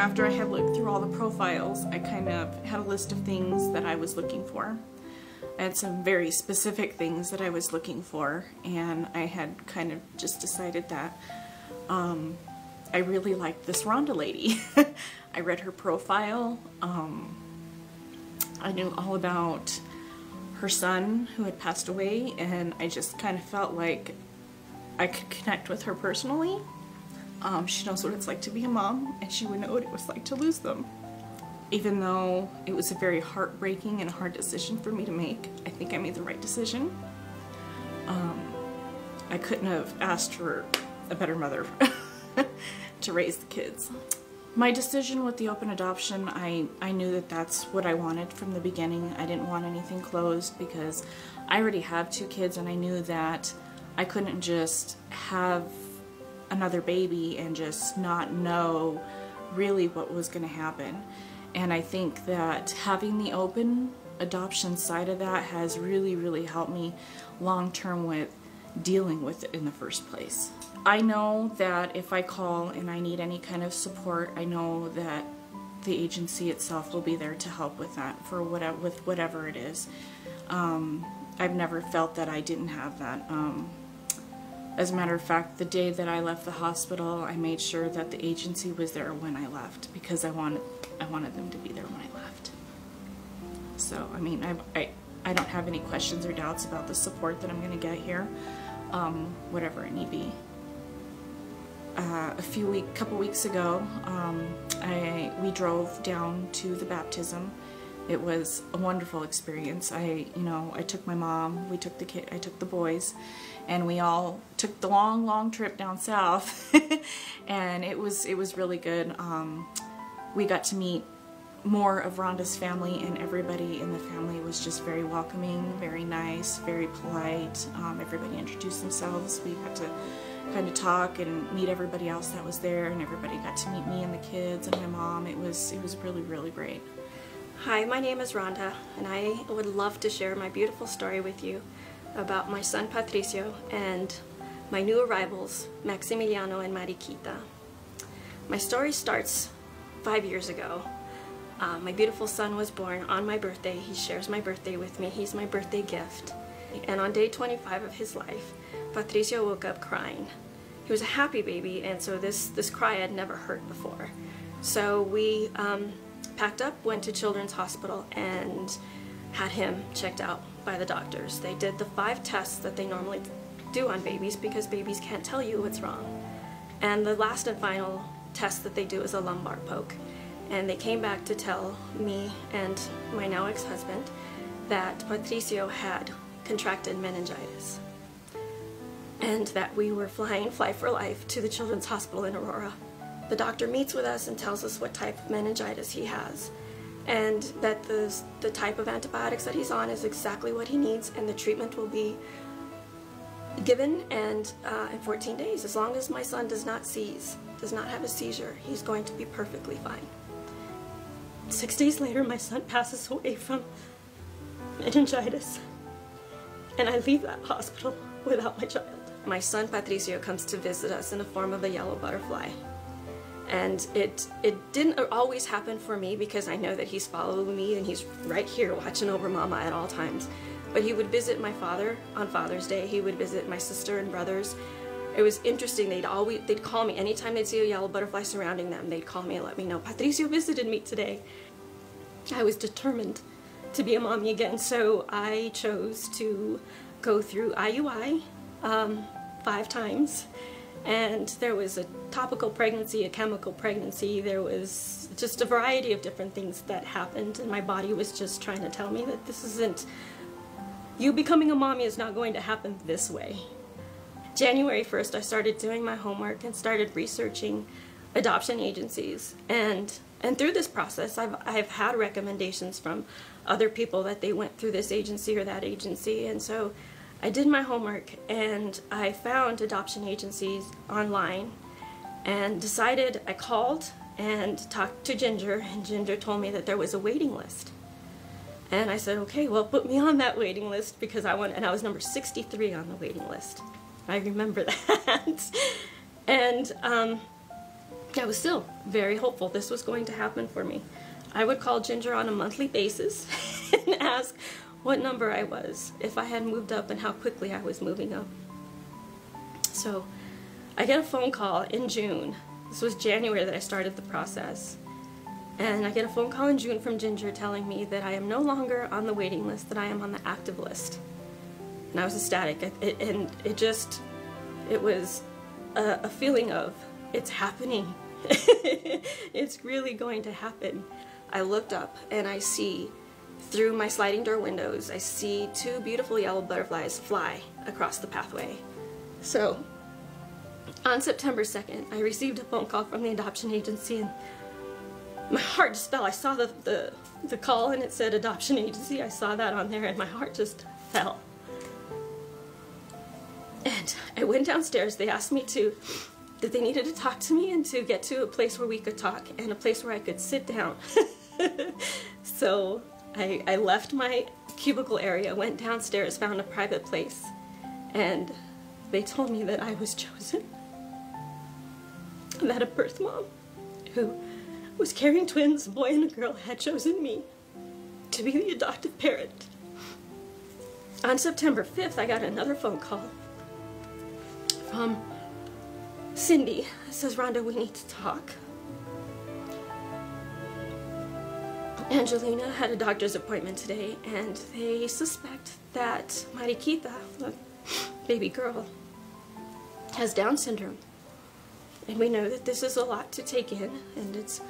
after I had looked through all the profiles, I kind of had a list of things that I was looking for. I had some very specific things that I was looking for, and I had kind of just decided that I really liked this Rhonda lady. I read her profile. I knew all about her son who had passed away, and I just kind of felt like I could connect with her personally. She knows what it's like to be a mom, and she would know what it was like to lose them. Even though it was a very heartbreaking and hard decision for me to make, I think I made the right decision. I couldn't have asked for a better mother to raise the kids. My decision with the open adoption, I knew that that's what I wanted from the beginning. I didn't want anything closed because I already have 2 kids, and I knew that I couldn't just have another baby and just not know really what was going to happen. And I think that having the open adoption side of that has really, really helped me long-term with dealing with it in the first place. I know that if I call and I need any kind of support, I know that the agency itself will be there to help with that, for whatever it is. I've never felt that I didn't have that. As a matter of fact, the day that I left the hospital, I made sure that the agency was there when I left, because I wanted them to be there when I left. So, I mean, I don't have any questions or doubts about the support that I'm going to get here, whatever it need be. Couple weeks ago, we drove down to the baptism. It was a wonderful experience. I took my mom, I took the boys, and we all took the long trip down south, and it was really good. We got to meet more of Rhonda's family, and everybody in the family was just very welcoming, very nice, very polite. Everybody introduced themselves. We got to kind of talk and meet everybody else that was there, and everybody got to meet me and the kids and my mom. It was really great. Hi, my name is Rhonda, and I would love to share my beautiful story with you about my son Patricio and my new arrivals, Maximiliano and Mariquita. My story starts 5 years ago. My beautiful son was born on my birthday. He shares my birthday with me. He's my birthday gift. And on day 25 of his life, Patricio woke up crying. He was a happy baby, and so this cry had never heard before. So we packed up, went to Children's Hospital, and had him checked out by the doctors. They did the 5 tests that they normally do on babies, because babies can't tell you what's wrong. And the last and final test that they do is a lumbar poke. And they came back to tell me and my now ex-husband that Patricio had contracted meningitis, and that we were flying Fly for Life to the Children's Hospital in Aurora. The doctor meets with us and tells us what type of meningitis he has, and that the type of antibiotics that he's on is exactly what he needs, and the treatment will be given in 14 days. As long as my son does not have a seizure, he's going to be perfectly fine. 6 days later, my son passes away from meningitis, and I leave that hospital without my child. My son Patricio comes to visit us in the form of a yellow butterfly. And it didn't always happen for me, because I know that he's following me and he's right here watching over Mama at all times. But he would visit my father on Father's Day. He would visit my sister and brothers. It was interesting. They'd call me anytime they'd see a yellow butterfly surrounding them. They'd call me and let me know, Patricio visited me today. I was determined to be a mommy again, so I chose to go through IUI 5 times. And there was a topical pregnancy, a chemical pregnancy. There was just a variety of different things that happened, and my body was just trying to tell me that this isn't, you becoming a mommy is not going to happen this way. January 1st, I started doing my homework and started researching adoption agencies. And through this process, I've had recommendations from other people that they went through this agency or that agency, and so I did my homework and I found adoption agencies online and decided, I called and talked to Ginger, and Ginger told me that there was a waiting list. And I said, okay, well, put me on that waiting list, because I was number 63 on the waiting list. I remember that. And I was still very hopeful this was going to happen for me. I would call Ginger on a monthly basis and ask what number I was, if I had moved up, and how quickly I was moving up. So I get a phone call in June. This was January that I started the process. And I get a phone call in June from Ginger telling me that I am no longer on the waiting list, that I am on the active list. And I was ecstatic. It was a feeling of, it's happening. It's really going to happen. I looked up and I see, through my sliding door windows, I see 2 beautiful yellow butterflies fly across the pathway. So, on September 2nd, I received a phone call from the adoption agency, and my heart just fell. I saw the call and it said adoption agency. I saw that on there and my heart just fell. And I went downstairs. They asked me that they needed to talk to me and to get to a place where we could talk and a place where I could sit down. So I left my cubicle area, went downstairs, found a private place, and they told me that I was chosen. That a birth mom who was carrying twins, a boy and a girl, had chosen me to be the adoptive parent. On September 5th, I got another phone call from Cindy. It says, Rhonda, we need to talk. Angelina had a doctor's appointment today, and they suspect that Mariquita, the baby girl, has Down syndrome. And we know that this is a lot to take in, and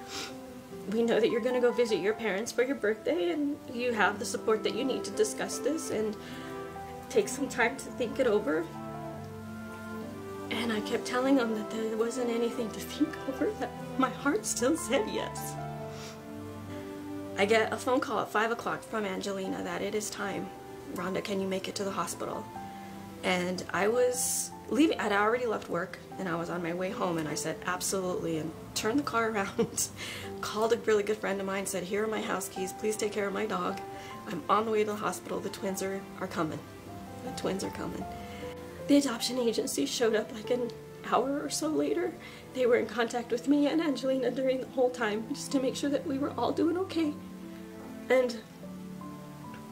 we know that you're going to go visit your parents for your birthday, and you have the support that you need to discuss this and take some time to think it over. And I kept telling them that there wasn't anything to think over, that my heart still said yes. I get a phone call at 5 o'clock from Angelina that it is time. Rhonda, can you make it to the hospital? And I was leaving. I'd already left work and I was on my way home, and I said absolutely, and turned the car around, called a really good friend of mine, said, here are my house keys, please take care of my dog. I'm on the way to the hospital. The twins are coming. The twins are coming. The adoption agency showed up like an hour or so later. They were in contact with me and Angelina during the whole time, just to make sure that we were all doing okay. And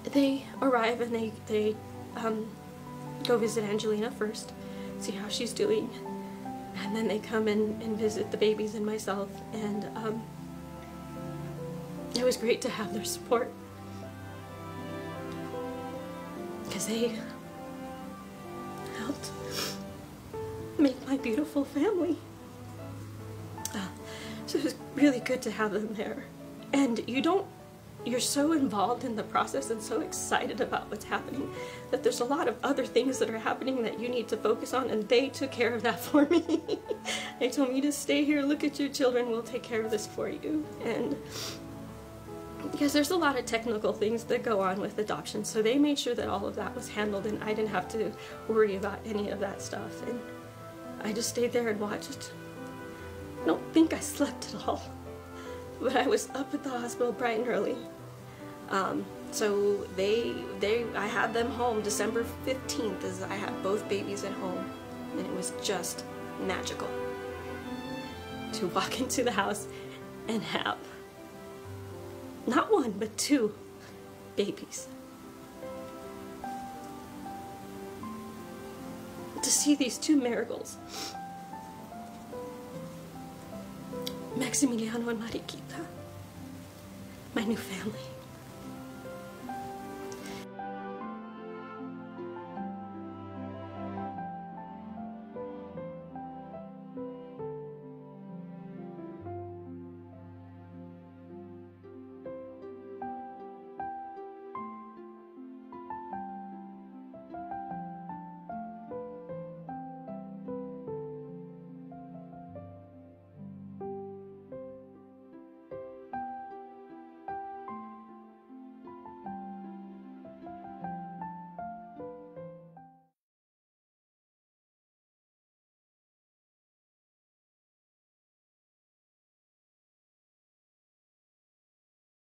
they arrive and they go visit Angelina first, see how she's doing, and then they come in and visit the babies and myself, and it was great to have their support, because they helped make my beautiful family. So it was really good to have them there. And you're so involved in the process and so excited about what's happening that there's a lot of other things that are happening that you need to focus on, and they took care of that for me. They told me to stay here, look at your children, we'll take care of this for you. And because there's a lot of technical things that go on with adoption, so they made sure that all of that was handled and I didn't have to worry about any of that stuff. And I just stayed there and watched. I don't think I slept at all, but I was up at the hospital bright and early. So I had them home December 15th, as I had both babies at home, and it was just magical to walk into the house and have not one, but 2 babies. To see these 2 miracles, Maximiliano and Mariquita, my new family.